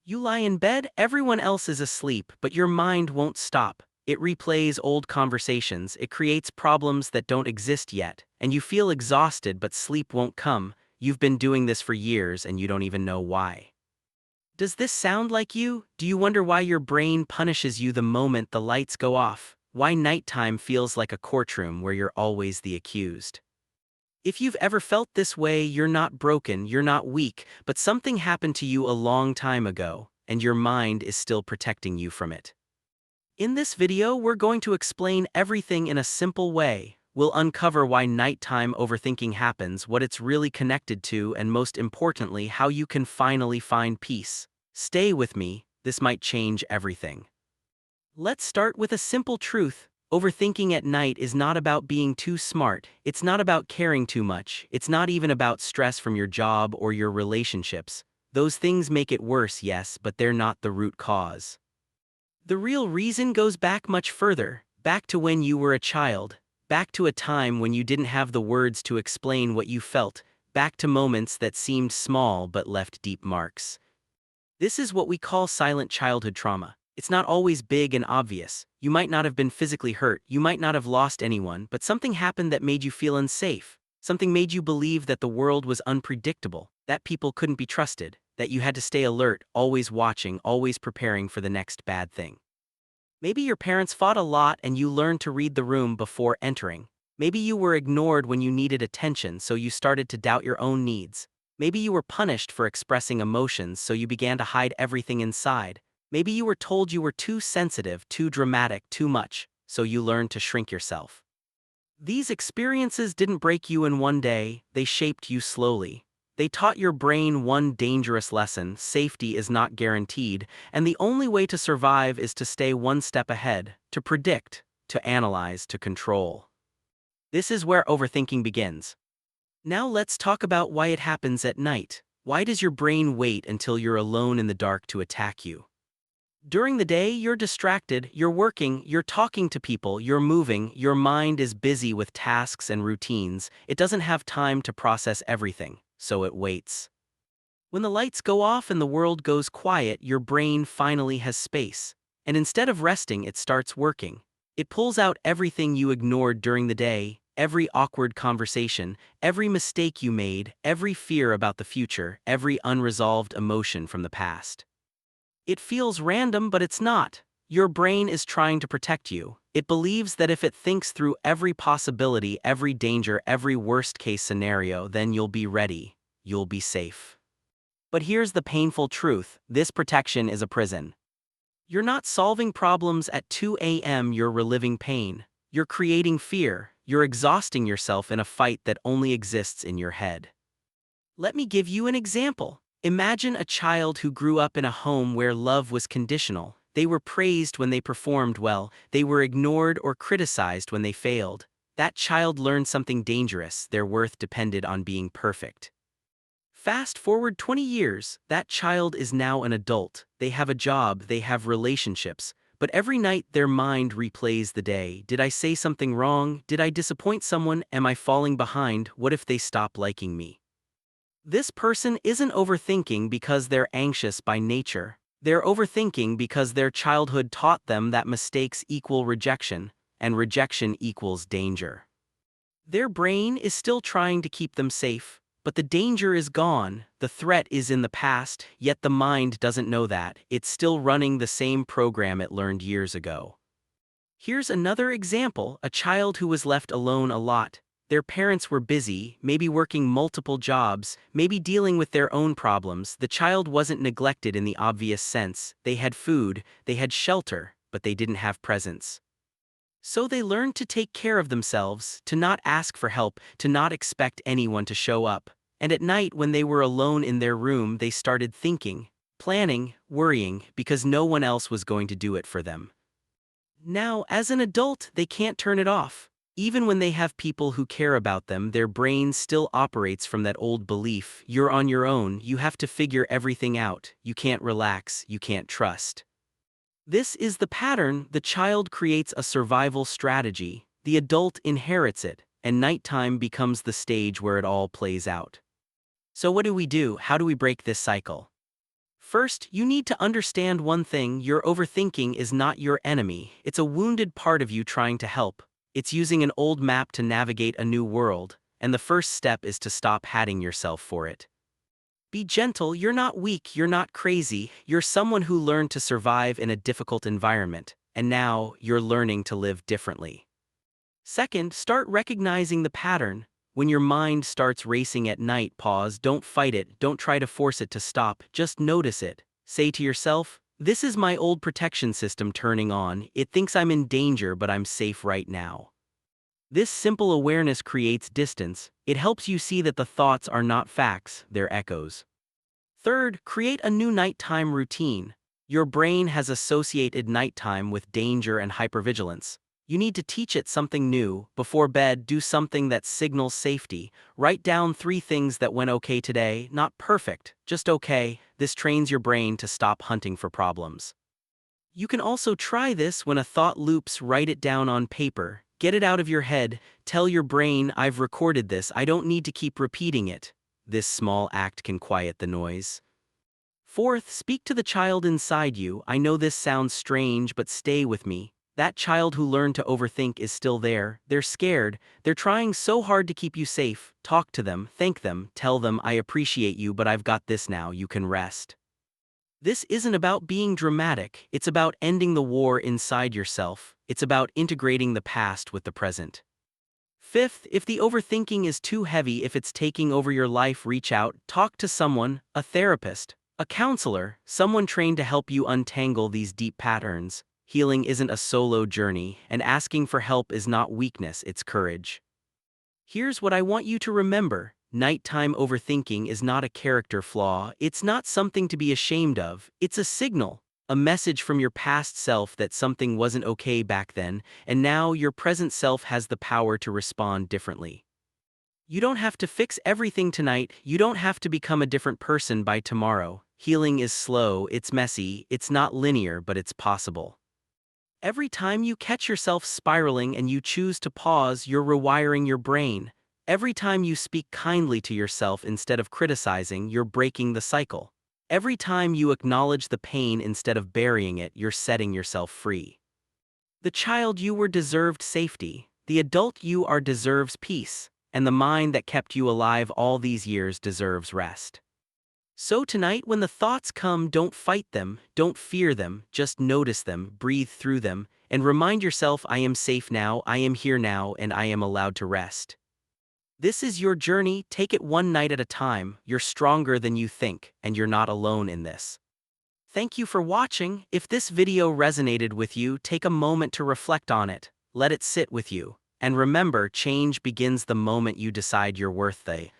You lie in bed, everyone else is asleep, but your mind won't stop. It replays old conversations, it creates problems that don't exist yet, and you feel exhausted but sleep won't come. You've been doing this for years and you don't even know why. Does this sound like you? Do you wonder why your brain punishes you the moment the lights go off? Why nighttime feels like a courtroom where you're always the accused? If you've ever felt this way, you're not broken, you're not weak, but something happened to you a long time ago, and your mind is still protecting you from it. In this video, we're going to explain everything in a simple way. We'll uncover why nighttime overthinking happens, what it's really connected to, and most importantly, how you can finally find peace. Stay with me, this might change everything. Let's start with a simple truth. Overthinking at night is not about being too smart, it's not about caring too much, it's not even about stress from your job or your relationships. Those things make it worse, yes, but they're not the root cause. The real reason goes back much further, back to when you were a child, back to a time when you didn't have the words to explain what you felt, back to moments that seemed small but left deep marks. This is what we call silent childhood trauma. It's not always big and obvious. You might not have been physically hurt, you might not have lost anyone, but something happened that made you feel unsafe. Something made you believe that the world was unpredictable, that people couldn't be trusted, that you had to stay alert, always watching, always preparing for the next bad thing. Maybe your parents fought a lot and you learned to read the room before entering. Maybe you were ignored when you needed attention, so you started to doubt your own needs. Maybe you were punished for expressing emotions, so you began to hide everything inside. Maybe you were told you were too sensitive, too dramatic, too much, so you learned to shrink yourself. These experiences didn't break you in one day, they shaped you slowly. They taught your brain one dangerous lesson: safety is not guaranteed, and the only way to survive is to stay one step ahead, to predict, to analyze, to control. This is where overthinking begins. Now let's talk about why it happens at night. Why does your brain wait until you're alone in the dark to attack you? During the day, you're distracted, you're working, you're talking to people, you're moving, your mind is busy with tasks and routines. It doesn't have time to process everything, so it waits. When the lights go off and the world goes quiet, your brain finally has space. And instead of resting, it starts working. It pulls out everything you ignored during the day, every awkward conversation, every mistake you made, every fear about the future, every unresolved emotion from the past. It feels random, but it's not. Your brain is trying to protect you. It believes that if it thinks through every possibility, every danger, every worst-case scenario, then you'll be ready. You'll be safe. But here's the painful truth: this protection is a prison. You're not solving problems at 2 a.m., you're reliving pain. You're creating fear. You're exhausting yourself in a fight that only exists in your head. Let me give you an example. Imagine a child who grew up in a home where love was conditional. They were praised when they performed well, they were ignored or criticized when they failed. That child learned something dangerous: their worth depended on being perfect. Fast forward 20 years, that child is now an adult. They have a job, they have relationships, but every night their mind replays the day. Did I say something wrong? Did I disappoint someone? Am I falling behind? What if they stop liking me? This person isn't overthinking because they're anxious by nature. They're overthinking because their childhood taught them that mistakes equal rejection, and rejection equals danger. Their brain is still trying to keep them safe, but the danger is gone, the threat is in the past, yet the mind doesn't know that. It's still running the same program it learned years ago. Here's another example: a child who was left alone a lot. Their parents were busy, maybe working multiple jobs, maybe dealing with their own problems. The child wasn't neglected in the obvious sense. They had food, they had shelter, but they didn't have presence. So they learned to take care of themselves, to not ask for help, to not expect anyone to show up. And at night, when they were alone in their room, they started thinking, planning, worrying, because no one else was going to do it for them. Now, as an adult, they can't turn it off. Even when they have people who care about them, their brain still operates from that old belief: you're on your own, you have to figure everything out, you can't relax, you can't trust. This is the pattern. The child creates a survival strategy, the adult inherits it, and nighttime becomes the stage where it all plays out. So what do we do? How do we break this cycle? First, you need to understand one thing: your overthinking is not your enemy. It's a wounded part of you trying to help. It's using an old map to navigate a new world, and the first step is to stop hating yourself for it. Be gentle. You're not weak, you're not crazy, you're someone who learned to survive in a difficult environment, and now you're learning to live differently. Second, start recognizing the pattern. When your mind starts racing at night, pause, don't fight it, don't try to force it to stop, just notice it. Say to yourself, this is my old protection system turning on, it thinks I'm in danger but I'm safe right now. This simple awareness creates distance. It helps you see that the thoughts are not facts, they're echoes. Third, create a new nighttime routine. Your brain has associated nighttime with danger and hypervigilance. You need to teach it something new. Before bed, do something that signals safety. Write down 3 things that went okay today, not perfect, just okay. This trains your brain to stop hunting for problems. You can also try this when a thought loops. Write it down on paper. Get it out of your head. Tell your brain, I've recorded this, I don't need to keep repeating it. This small act can quiet the noise. Fourth, speak to the child inside you. I know this sounds strange, but stay with me. That child who learned to overthink is still there. They're scared. They're trying so hard to keep you safe. Talk to them, thank them, tell them, I appreciate you, but I've got this now, you can rest. This isn't about being dramatic, it's about ending the war inside yourself. It's about integrating the past with the present. Fifth, if the overthinking is too heavy, if it's taking over your life, reach out, talk to someone, a therapist, a counselor, someone trained to help you untangle these deep patterns. Healing isn't a solo journey, and asking for help is not weakness, it's courage. Here's what I want you to remember. Nighttime overthinking is not a character flaw, it's not something to be ashamed of, it's a signal, a message from your past self that something wasn't okay back then, and now your present self has the power to respond differently. You don't have to fix everything tonight, you don't have to become a different person by tomorrow. Healing is slow, it's messy, it's not linear, but it's possible. Every time you catch yourself spiraling and you choose to pause, you're rewiring your brain. Every time you speak kindly to yourself instead of criticizing, you're breaking the cycle. Every time you acknowledge the pain instead of burying it, you're setting yourself free. The child you were deserved safety. The adult you are deserves peace. And the mind that kept you alive all these years deserves rest. So tonight, when the thoughts come, don't fight them, don't fear them, just notice them, breathe through them, and remind yourself, I am safe now, I am here now, and I am allowed to rest. This is your journey, take it one night at a time. You're stronger than you think, and you're not alone in this. Thank you for watching. If this video resonated with you, take a moment to reflect on it. Let it sit with you. And remember, change begins the moment you decide you're worth it.